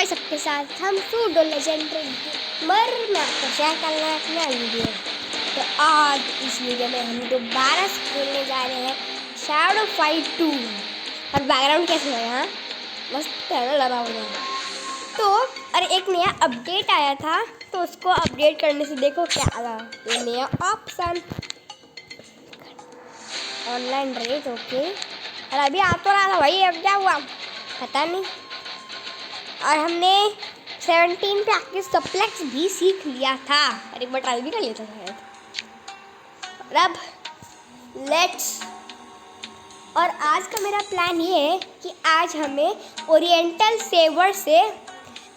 सबके साथ हम सूडो लेजेंडरी गेमर में आपको शेयर करना है अपना वीडियो। तो आज इस वीडियो में हम दोबारा से खेलने जा रहे हैं शैडो फाइट 2। और बैकग्राउंड कैसे है यहाँ मस्त है ना, लगा हुआ है। तो और एक नया अपडेट आया था तो उसको अपडेट करने से देखो क्या आया, ये नया ऑप्शन ऑनलाइन रेट। ओके, और अभी आ तो रहा था भाई, अब क्या हुआ पता नहीं। और हमने 17 पे आके सप्लेक्स भी सीख लिया था और एक बार ट्राई भी कर लिया था शायद। और अब लेट्स, और आज का मेरा प्लान ये है कि आज हमें ओरिएंटल सेवर से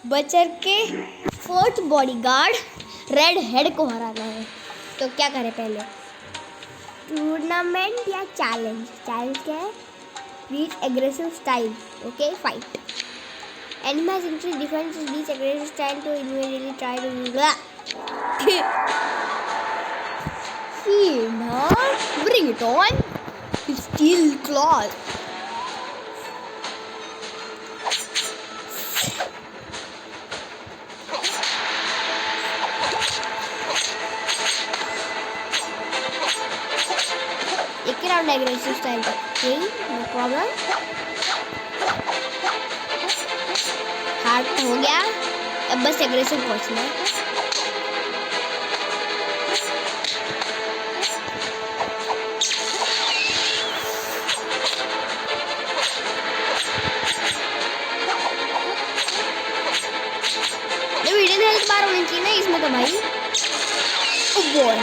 बचर के फोर्थ बॉडीगार्ड रेड हेड को हराना है। तो क्या करें पहले, टूर्नामेंट या चैलेंज? चैलेंज क्या है? Reach aggressive style. Okay, fight and my increased defense is this aggressive style to immediately try to bring it on with steel claws. एक राउंड एग्रेसिव स्टाइल का, नो प्रॉब्लम। हार्ड हो गया, अब बस aggressive पहुंचना है। तो वीडियो हेल्थ बार होनी चाहिए ना इसमें तो भाई। ओ बॉय,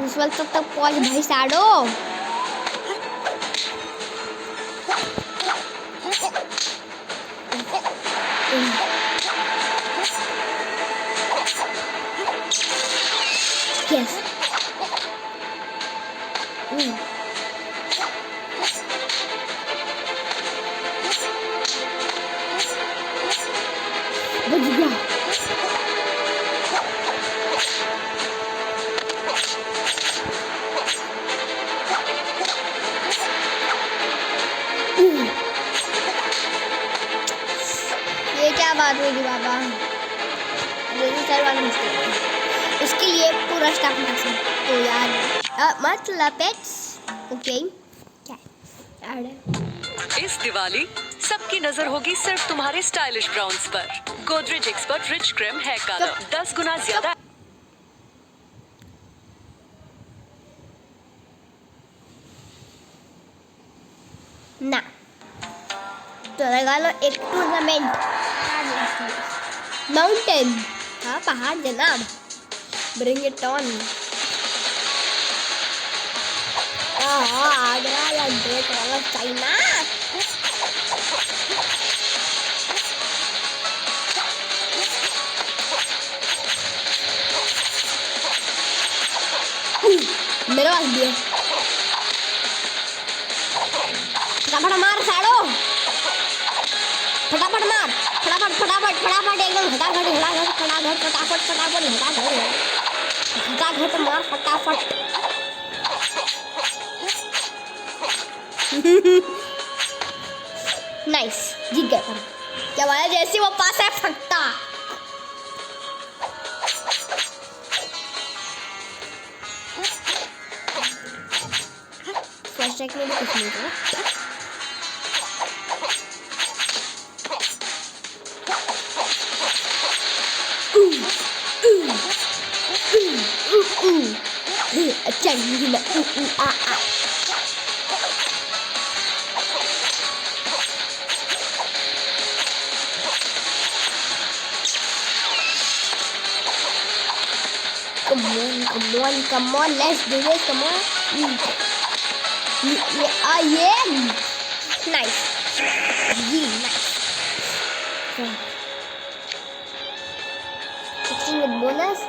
उस वक्त तक पहुंच भाई शैडो। यस, बच गया। ये क्या बात हुई थी बाबा, उसके लिए पूरा स्टाफ मैक्सिम तो यार मतलब पेट्स। ओके, क्या है? इस दिवाली सबकी नजर होगी सिर्फ तुम्हारे स्टाइलिश ब्राउन्स पर। Godrej expert rich cream hair colour 10 गुना ज्यादा ना। तो लगा लो एक टूर्नामेंट माउंटेन, हाँ पहाड़ जनाब, ब्रिंग इट ऑन। आगरा या ग्रेट वॉल ऑफ चाइना। मेरे पास भी है, फटाफट मार शैडो, फटाफट मार, फटाफट फटाफट फटाफट एकदम फटाफट फटाफट फटाफट फटाफट फटाफट फटाफट मार फटाफट। नाइस, जीत गया। क्या बात है, जैसे वो पास है फटता। फ्लैश ट्रैक में भी कुछ नहीं था। अच्छा come on, let's do this, come on. Yeah, nice, really nice. 16 with bonus,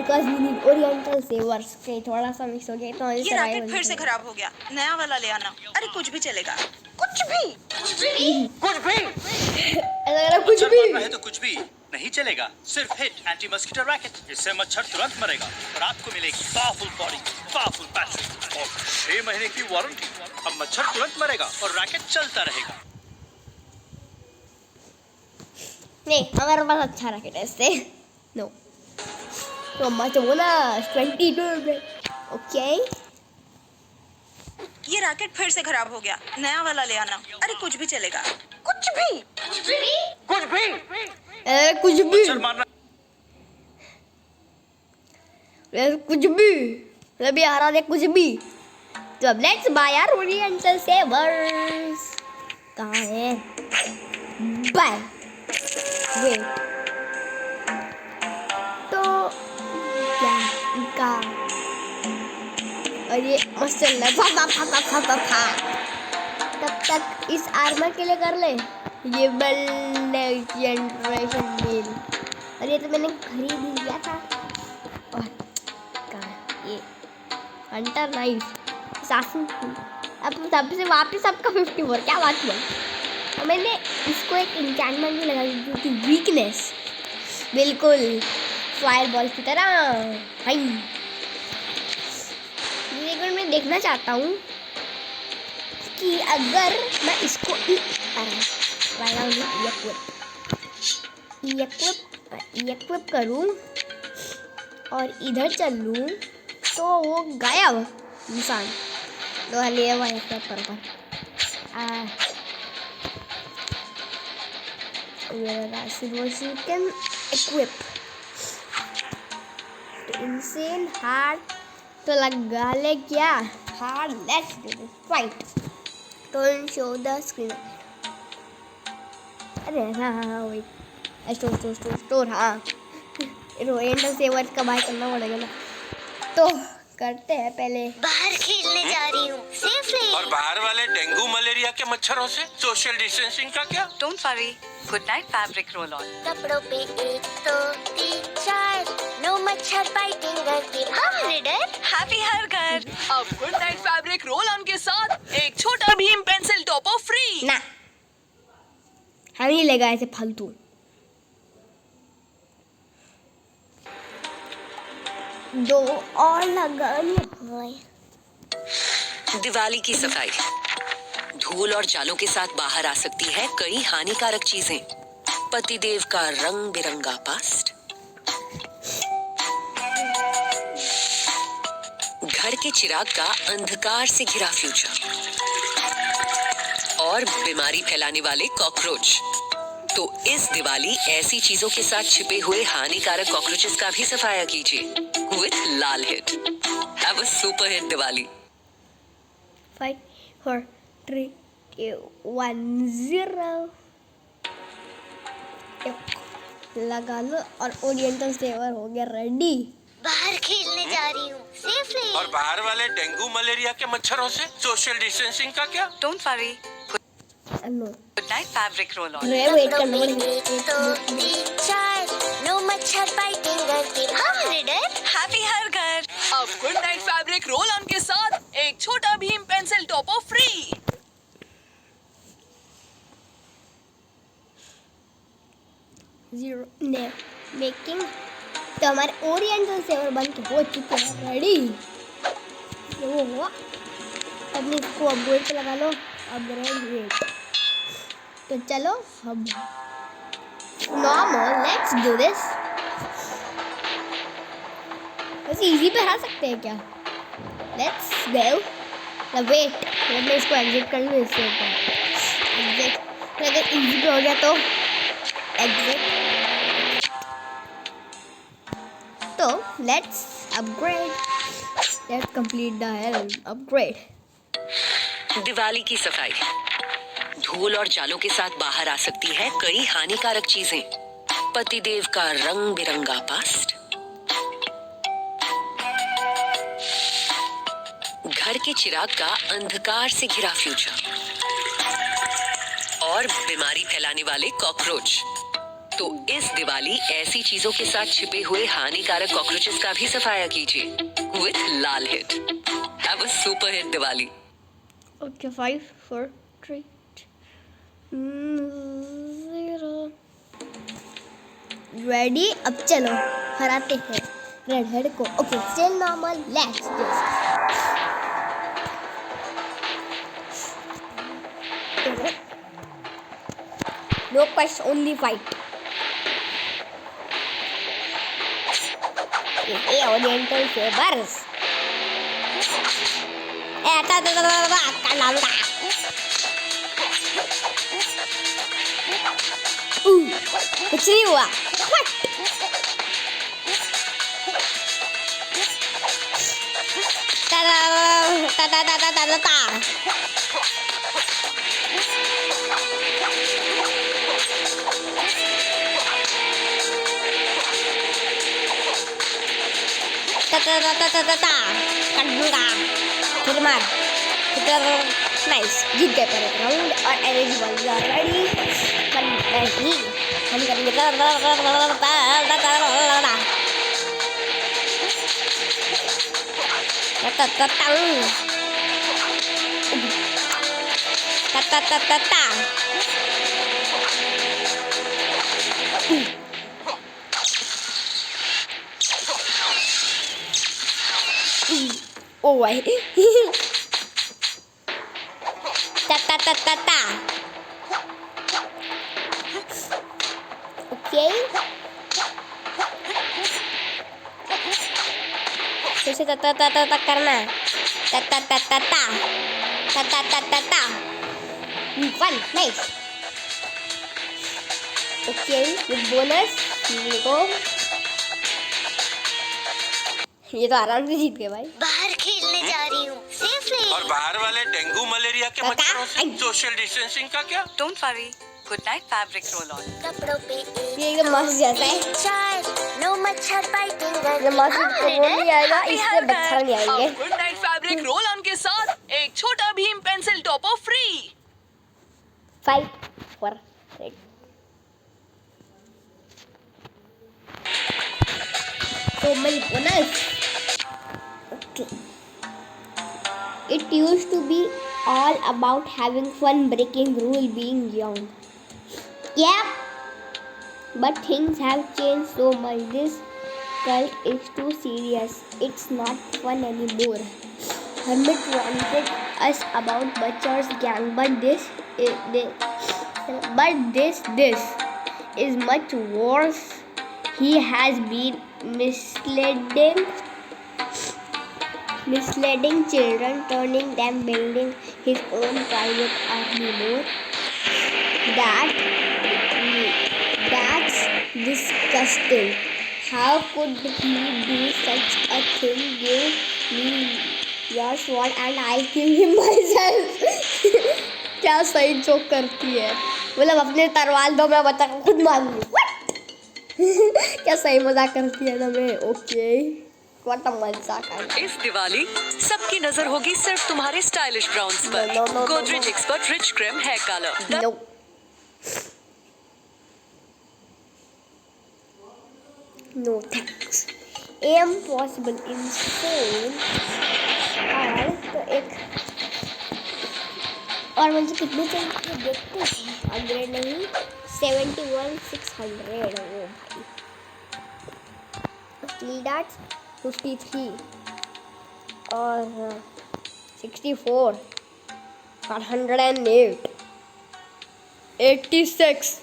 because we need oriental savers के थोड़ा सा मिस हो गया तो ये रैकेट फिर से खराब हो गया, नया वाला ले आना। अरे कुछ भी चलेगा, कुछ भी। ऐसा लग रहा है कुछ मच्छर भी। मर रहे तो कुछ भी नहीं चलेगा। सिर्फ हिट एंटी मस्कीटो रैकेट, इससे मच्छर तुरंत मरेगा और आपको मिलेगी पावरफुल बॉडी, पावरफुल बैटरी और 6 महीने की वारंटी। अब मच्छर तुरंत मरेगा और रैकेट चलता रहेगा। नहीं, हमारे पास अच्छा रैकेट है इससे। नो तो मत बोला 22 में। ओके ये रैकेट फिर से खराब हो गया, नया वाला ले आना। अरे कुछ भी चलेगा, कुछ भी। कुछ भी कुछ भी मच्छर मारना कुछ भी अभी आ रहा है कुछ भी। तो अब लेट्स बाय आवर ओरिएंटल सेवर्स। कहाँ है? बाय वेट तो क्या इनका और ये मस्त चल रहा था। तब तक इस आर्मर के लिए कर ले ये जनरेशन मेल। और ये तो मैंने खरीद ही लिया था। और कहाँ ये हंटर नाइफ सासू। अब तब से वापस आपका 54 क्या बात हुआ। और मैंने इसको एक इंचैंटमेंट भी लगा दी थी, वीकनेस बिल्कुल फायर बॉल की तरह। हाई लेकिन मैं देखना चाहता हूँ कि अगर मैं इसको इक्विप करूँ और इधर चलूँ तो वो गायब इंसान तो ले हुआ कैन इक्विप तो इंसेन हार्ड तो लगा ले क्या hard. Let's do this fight. Don't show the screen. अरे हाँ वेट स्टोर हाँ ओरिएंटल सेवर्स का बाय करना पड़ेगा ना। तो करते हैं पहले। बाहर खेलने जा रही हूँ सेफली। और बाहर वाले डेंगू मलेरिया के मच्छरों से सोशल डिस्टेंसिंग का क्या? Don't worry, good night fabric roll on. कपड़ों पे 1 2 3 4 नो मच्छर बाइटिंग करती हम रीडर। हैप्पी हर घर। अब good night fabric roll on के साथ एक Chhota Bheem pencil topper free. ना हम ही लेगा ऐसे फालतू। दो और लगानी है। दिवाली की सफाई धूल और जालों के साथ बाहर आ सकती है कई हानिकारक चीजें। पतिदेव का रंग बिरंगा पास्ट, घर के चिराग का अंधकार से घिरा फ्यूचर और बीमारी फैलाने वाले कॉकरोच। तो इस दिवाली ऐसी चीजों के साथ छिपे हुए हानिकारक कॉकरोचेस का भी सफाया कीजिए with Lal hit. Have a super hit Diwali. 5 4 3 2 1 0 लगा लो और ओरिएंटल सेवर हो गया रेडी। बाहर खेलने जा रही हूँ सेफली। और बाहर वाले डेंगू मलेरिया के मच्छरों से सोशल डिस्टेंसिंग का क्या? Don't worry, no good night fabric roll on. Wait करना कपड़ों पड़ेगा। पे 1 2 3 4 नो मच्छर बाइटिंग करती हम रीडर। हैप्पी हर घर। अब good night fabric roll on के साथ एक Chhota Bheem pencil topper free. 0 ने मेकिंग। तो हमारे ओरिएंटल सेवर बन के हो चुके हैं रेडी। वो हुआ अपने इसको अपग्रेड पे लगा लो। अपग्रेड तो चलो हम नॉर्मल लेट्स डू दिस। वैसे इजी पे हरा सकते हैं क्या? Let's go. वेट मैं इसको एग्जिट कर लूँ इससे एग्जिट। अगर इजी पे हो गया तो एग्जिट। तो let's upgrade. Let's complete the health upgrade. Diwali की सफाई धूल और जालों के साथ बाहर आ सकती है कई हानिकारक चीजें। पतिदेव का रंग बिरंगा पास्ट, घर के चिराग का अंधकार से घिरा फ्यूचर और बीमारी फैलाने वाले कॉकरोच। तो इस दिवाली ऐसी चीजों के साथ छिपे हुए हानिकारक कॉकरोचेस का भी सफाया कीजिए with Lal hit. Have a super hit Diwali. Okay 5 4 3 0 ready. अब चलो हराते हैं रेड हेड को। Okay still normal, let's no question, only fight. ये ओरिएंटल फेवर्स ऐसा कुछ नहीं हुआ। फिर मार, नाइस, जीत गए पहले राउंड और एनर्जी बॉल रेडी। नहीं हम करेंगे ओ भाई ओके फिर से करना one nice. Okay with bonus ये तो आराम से जीत गए भाई। बाहर खेलने जा रही हूँ सेफली। और बाहर वाले डेंगू मलेरिया के मच्छरों से सोशल डिस्टेंसिंग का क्या? Don't worry, good night fabric roll on. कपड़ों पे ये एकदम मस्त जैसा है। चार नो मच्छर बाइटिंग मस्त तो वो नहीं आएगा, इससे मच्छर नहीं आएंगे। Good night fabric roll on के साथ एक Chhota Bheem pencil topper free. 5 4 3 so many bonus. Okay. It used to be all about having fun, breaking rule, being young. Yeah, but things have changed so much. This cult is too serious. It's not fun anymore. Hermit wanted us about Butcher's gang, but this is much worse. He has been misleading children, turning them, building his own private army. More that's disgusting. How could he do such a thing? Give me your sword and I'll kill him myself. क्या सही joke करती है, मतलब अपने तरवाल दो मैं बच्चा को खुद मार लूं। क्या सही मजाक करती है ना मैं। ओके व्हाट अ मजाक है। इस दिवाली सबकी नजर होगी सिर्फ तुम्हारे स्टाइलिश ब्राउन्स पर। No. Godrej expert rich cream hair colour. No. No thanks. Impossible, insane। और तो एक और मुझे कितने चाहिए देखते हैं। 100 नहीं 71 600। ओ भाई स्टील डार्ट्स 53 और 64 108 86।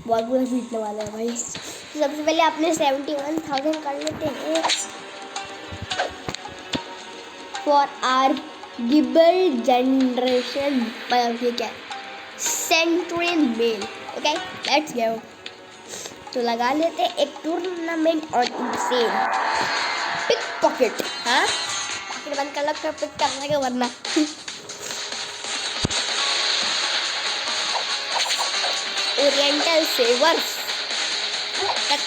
बहुत बुरा जीतने वाला है भाई। तो सबसे पहले अपने 71,000 कर लेते हैं फॉर आर गिबल जनरेशन, मतलब ये क्या है, century male. Okay let's go. तो लगा लेते हैं एक tournament on insane pick pocket. हाँ पॉकेट बंद कर लो, पिक करने का वरना। ओरिएंटल सेवर्स चल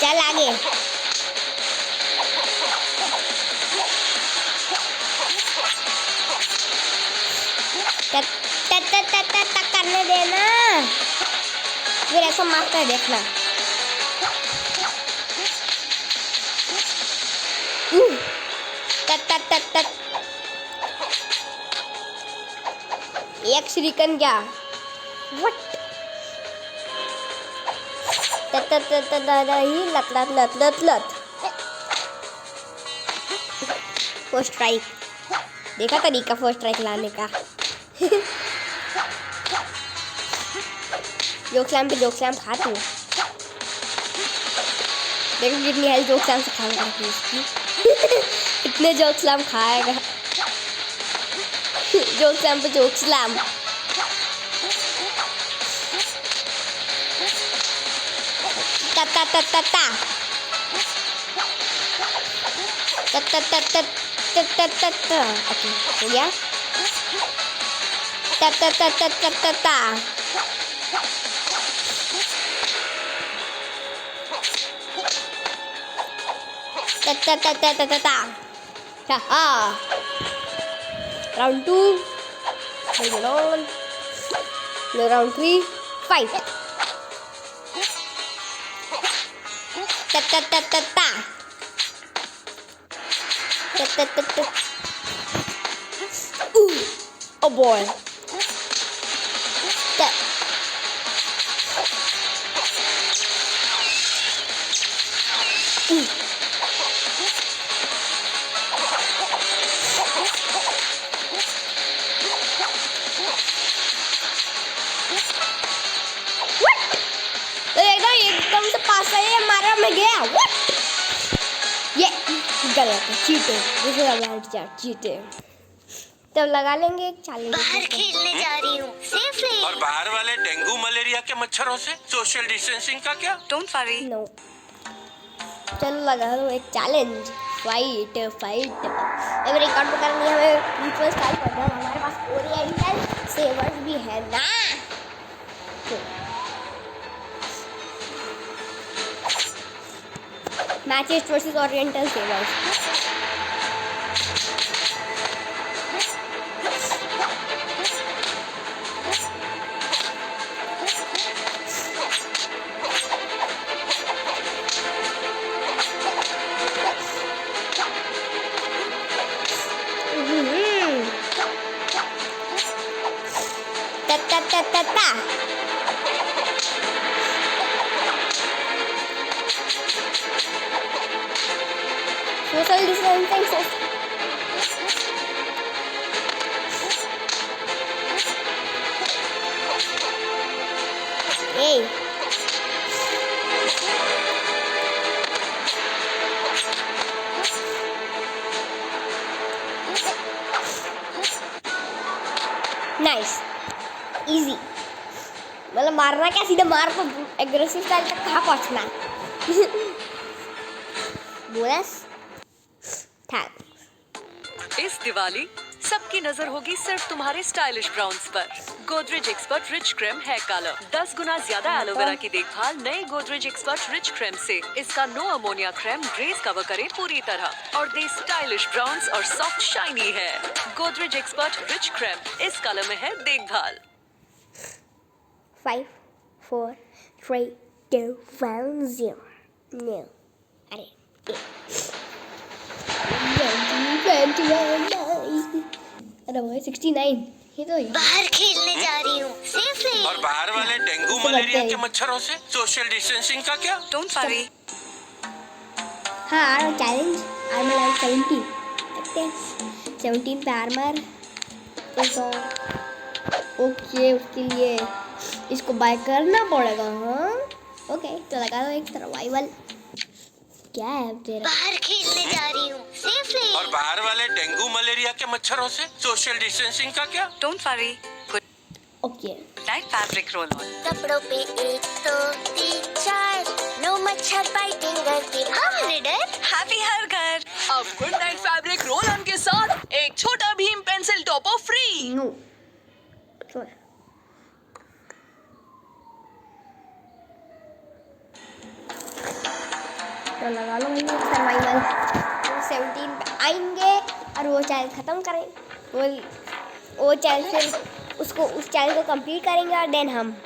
चल आगे। करने देना, फिर ऐसा मारता है देखना। एक श्रीकन क्या व्हाट लत लत लत लत लत फर्स्ट स्ट्राइक। देखा तरीका फर्स्ट स्ट्राइक लाने का। जोक्सलाम पे जोक्सलाम खा तू। देखो कितनी हेल्थ जोक्सलाम से खाऊंगा इसकी। कितने जोक्सलाम खाएगा। जोक्सलाम पे जोक्सलाम। ता ता ता ता ता ता ता ता ता ता ता ता। ओके हो गया। ता ता ता ता ता ता ता। ता ता ता ता ता ता ता। हाँ राउंड 2 राउंड 3 फाइट। ता ता ता ता ता ता ता ता ता। Oh boy. एकदम से पास आया मारा मैं गया। What? ये गलत है, cheating. This is a cheating. तब लगा लेंगे एक चैलेंज। बाहर खेलने जा रही हूँ सेफली। और बाहर वाले डेंगू मलेरिया के मच्छरों से सोशल डिस्टेंसिंग का क्या? Don't worry. नो चलो लगा लो एक चैलेंज। Fight fight. अब रिकॉर्ड करनी है हमें रिचुअल स्टाइल करना है। हमारे पास ओरिएंटल सेवर्स भी है ना। Matches versus oriental savers. Ta ta ta ta ta. Social distancing. Hey. Nice. Easy. मतलब मारना क्या, सीधा मार को एग्रेसिव स्टाइल तक कहाँ पहुँचना। Bonus thanks. इस दिवाली सबकी नजर होगी सिर्फ तुम्हारे स्टाइलिश ब्राउन्स पर। Godrej expert rich cream hair colour 10 गुना ज्यादा एलोवेरा की देखभाल नए गोदरेज एक्सपर्ट रिच क्रीम से। इसका no ammonia cream greys cover करे पूरी तरह और दे स्टाइलिश ब्राउन्स और सॉफ्ट शाइनी है। गोदरेज एक्सपर्ट रिच क्रीम इस कलर में है देखभाल। 5 4 3 2 1 0 no अरे अरे भाई 69 ये तो बाहर खेलने जा रही हूँ सेफली। और बाहर वाले डेंगू मलेरिया के मच्छरों से सोशल डिस्टेंसिंग का क्या? Don't worry. हाँ आर्मर चैलेंज। आर्मर लेवल 17 देखते हैं। 17 पे आर्मर तो ओके उसके लिए इसको बाय करना पड़ेगा। हाँ ओके तो लगा दो एक सर्वाइवल। क्या है तेरा? बाहर खेलने जा रही हूँ सेफली। और बाहर वाले डेंगू मलेरिया के मच्छरों से सोशल डिस्टेंसिंग का क्या? Don't worry. Good okay night fabric roll on. कपड़ों पे 1 2 3 4 नो मच्छर बाइटिंग की हम रीडर। हैप्पी हर घर। अब good night fabric roll on के साथ एक Chhota Bheem pencil topper free. No sorry तो लगा लो भाई सर्वाइवल। 17 पे आएंगे और वो चैलेंज खत्म करें। वो चैलेंज फिर उसको उस चैलेंज को कंप्लीट करेंगे और देन हम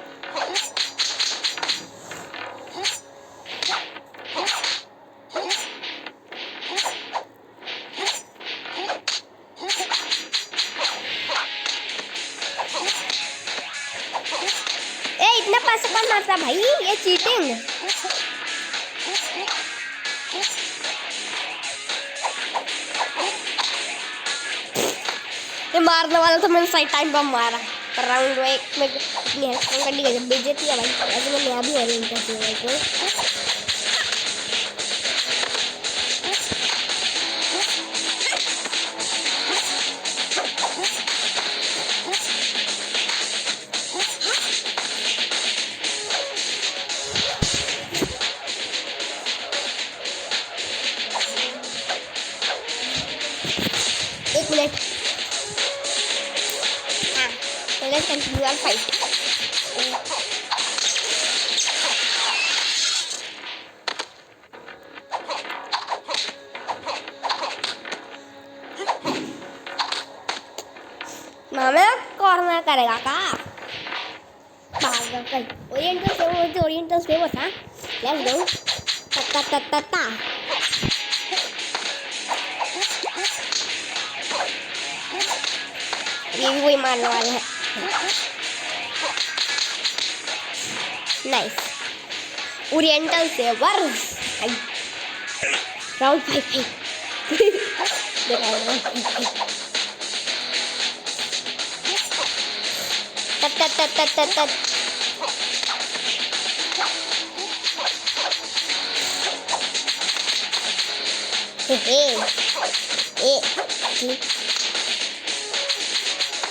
इतना पैसा कौन मारता भाई, ये चीटिंग। ये मारने वाला तो मैंने सही टाइम पर मारा, पर राउंड में एक में इतनी हेल्प करनी है, बेइज्जती है भाई। ऐसे में नया भी हो रही है। एक minute, let's continue our fight. Mama corner करेगा का? पागल कहीं। ओरिएंटल से वो था। Let's go. ता ता ता ता। ये भी वही मारने वाले हैं। नाइस। ओरिएंटल से वर्स। राउंड 5 तत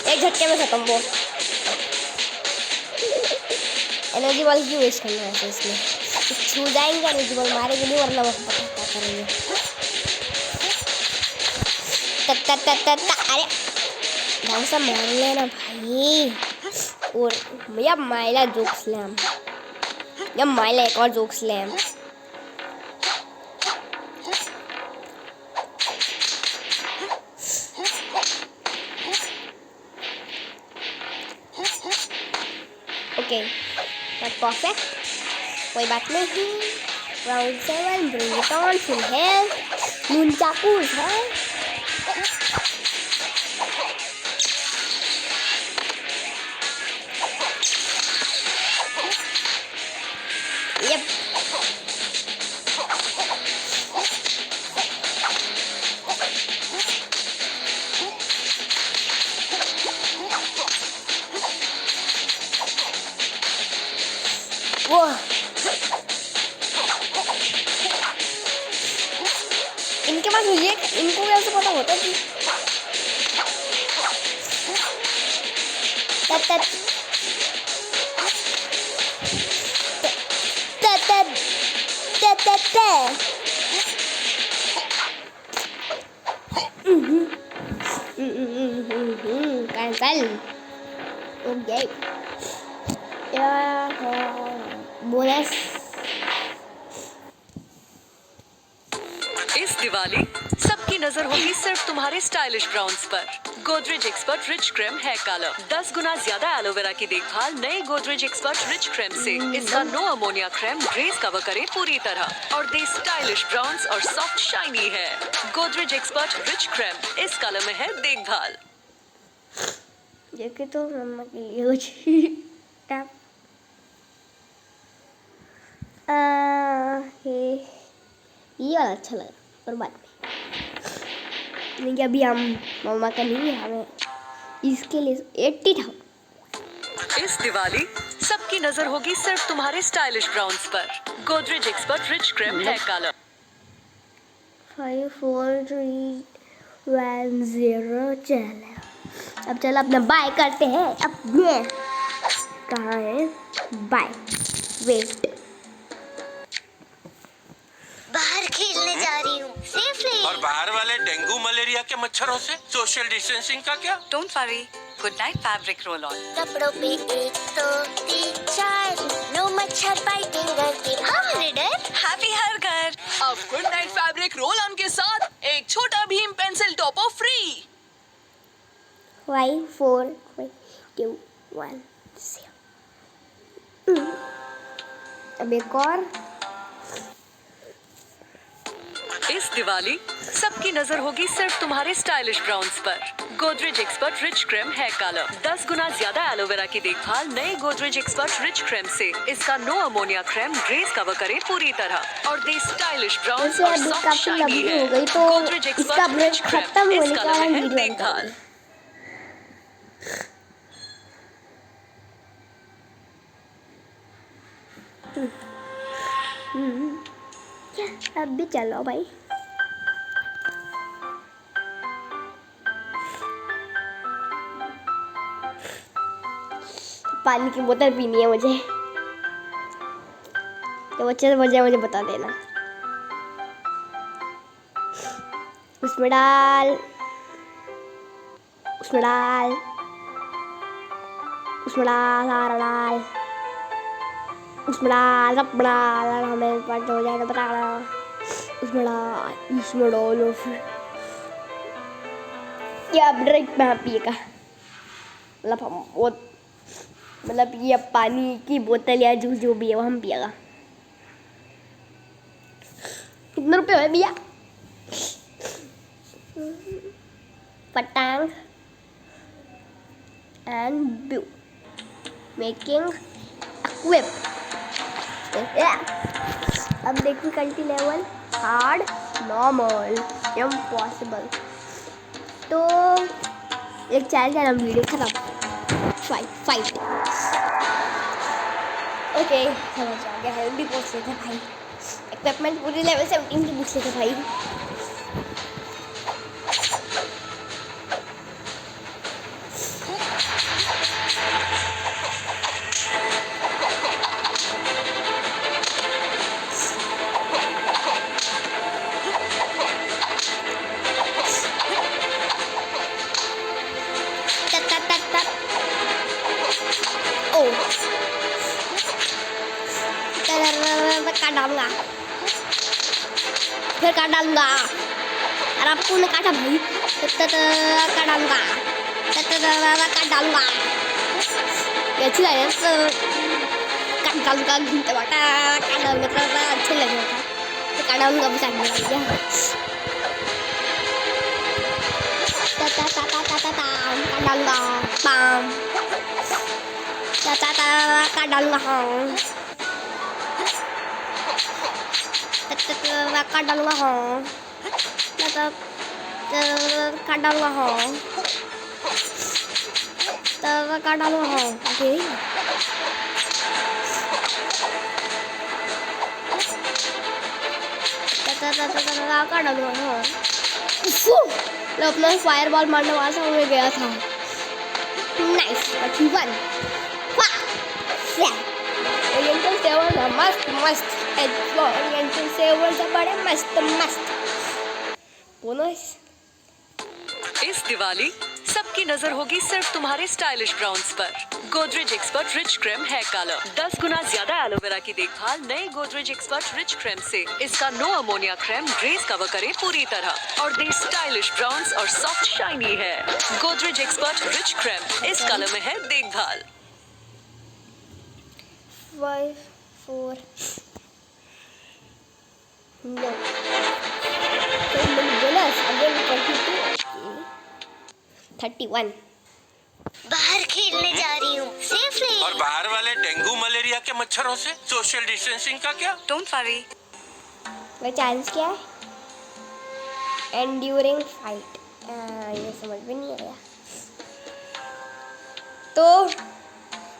एक झटके में खत्म। वो एनर्जी बॉल क्यों वेस्ट करना है इसमें? छू जाएंगे एनर्जी बॉल, मारेंगे नहीं, वरना वो पता क्या करेंगे। अरे ढंग से मार लेना भाई। और भैया माइला जोक स्लैम, या माइला एक और जोक स्लैम। ओके परफेक्ट, कोई बात नहीं। Round 7 bring it on, full health, nunchucks है। यप वो इनके पास ये, इनको कैसे पता होता कि कैंसल। Okay bonus. इस दिवाली सबकी नजर होगी सिर्फ तुम्हारे स्टाइलिश ब्राउन्स पर। Godrej expert rich cream hair colour, 10 गुना ज्यादा एलोवेरा की देखभाल नए गोदरेज एक्सपर्ट रिच क्रीम से। इसका no ammonia cream greys cover करे पूरी तरह और दे स्टाइलिश ब्राउन्स और सॉफ्ट शाइनी है। गोदरेज एक्सपर्ट रिच क्रीम, इस कलर में है देखभाल। ये कि तो मम्मा के लिए कुछ टैप ये वाला अच्छा लगा, पर बाद में नहीं। अभी हम मम्मा का नहीं है, हमें इसके लिए 80 था। इस दिवाली सबकी नजर होगी सिर्फ तुम्हारे स्टाइलिश ब्राउन्स पर। Godrej expert rich cream hair colour. 5 4 3 1 0 चल। अब चल अपना बाय करते हैं। अपने कहाँ है बाय? वेट, बाहर खेलने जा रही हूँ सेफली। और बाहर वाले डेंगू मलेरिया के मच्छरों से सोशल डिस्टेंसिंग का क्या? Don't worry, good night fabric roll on. कपड़ों पे 1 2 3 4, नो मच्छर बाइटिंग करके हम रीडर। हैप्पी हर घर। अब good night fabric roll on के साथ एक Chhota Bheem pencil topper free. 5 4 3 2 1 अब एक और। इस दिवाली सबकी नजर होगी सिर्फ तुम्हारे स्टाइलिश ब्राउन्स पर। Godrej expert rich cream hair colour 10 गुना ज्यादा एलोवेरा की देखभाल नए गोदरेज एक्सपर्ट रिच क्रीम से। इसका no ammonia cream greys cover करे पूरी तरह और दे स्टाइलिश ब्राउन्स वैसे और अभी सॉफ्ट काफी शाइनी लंबी हो है। गई तो गोदरेज इसका एक्सपर्ट ब्रेक रिच खत्म क्रीम इस होने का कलर में है वीडियो देखभाल। अब भी चलो भाई। पानी की बोतल पीनी है मुझे, तो अच्छे से मुझे बता देना। उसमें डाल, उसमें डाल, उसमें डाल, सारा डाल, उसमें डाल, सब डाल, हमें बंद हो जाएगा बताना। उसमें डाल, इसमें डालो फिर क्या डायरेक्ट में पिएगा। मतलब हम वो मतलब ये पानी की बोतल या जूस जो भी है वो हम पिएगा। कितने रुपए हुए भैया? पटांग एंड ब्लू मेकिंग इक्विप। अब difficulty level hard, normal, impossible. तो एक चैलेंज है ना, वीडियो खत्म। फाइट ओके समझ आ गया है। भी पूछ लेते भाई, इक्विपमेंट पूरी लेवल 17 की पूछ लेते भाई। काट डालूंगा, फिर काट डालूंगा। अरे आपको ने काटा भाई, काट डालूंगा, काट डालूंगा। ये अच्छी लगे काट डालूंगा, घूमते बाटा काट डालूंगा, अच्छे लगेगा तो काट डालूंगा। बस आगे बढ़ गया। काट डालूंगा, पाम काट डालूंगा। हाँ काट डालूंगा। हाँ काट डालूंगा। हाँ काट डालूंगा। हाँ ओके काट डालूंगा। हाँ मैं अपना फायर बॉल मारने वाला था, मैं गया था। नाइस अच्छी वन। ओरिएंटल सेवर्स है मस्त मस्त। ओरिएंटल सेवर्स है बड़े मस्त मस्त। बोनस इस दिवाली सबकी नजर होगी सिर्फ तुम्हारे स्टाइलिश ब्राउन्स पर। Godrej expert rich cream hair colour 10 गुना ज्यादा एलोवेरा की देखभाल नए गोदरेज एक्सपर्ट रिच क्रीम से। इसका no ammonia cream greys cover करे पूरी तरह और दे स्टाइलिश ब्राउन्स और सॉफ्ट शाइनी है। गोदरेज एक्सपर्ट रिच क्रीम इस कलर में है देखभाल। 5 4 no bonus again 31। बाहर खेलने जा रही हूँ सेफली। और बाहर वाले डेंगू मलेरिया के मच्छरों से सोशल डिस्टेंसिंग का क्या? Don't worry. वह चांस क्या है? Enduring fight. ये समझ में नहीं आया। तो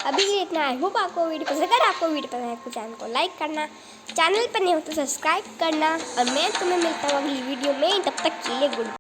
अभी ये इतना। आई होप आपको वीडियो पसंद। अगर आपको वीडियो पसंद है तो चैनल को लाइक करना, चैनल पर नहीं हो तो सब्सक्राइब करना और मैं तुम्हें मिलता हूँ अगली वीडियो में। तब तक के लिए गुड।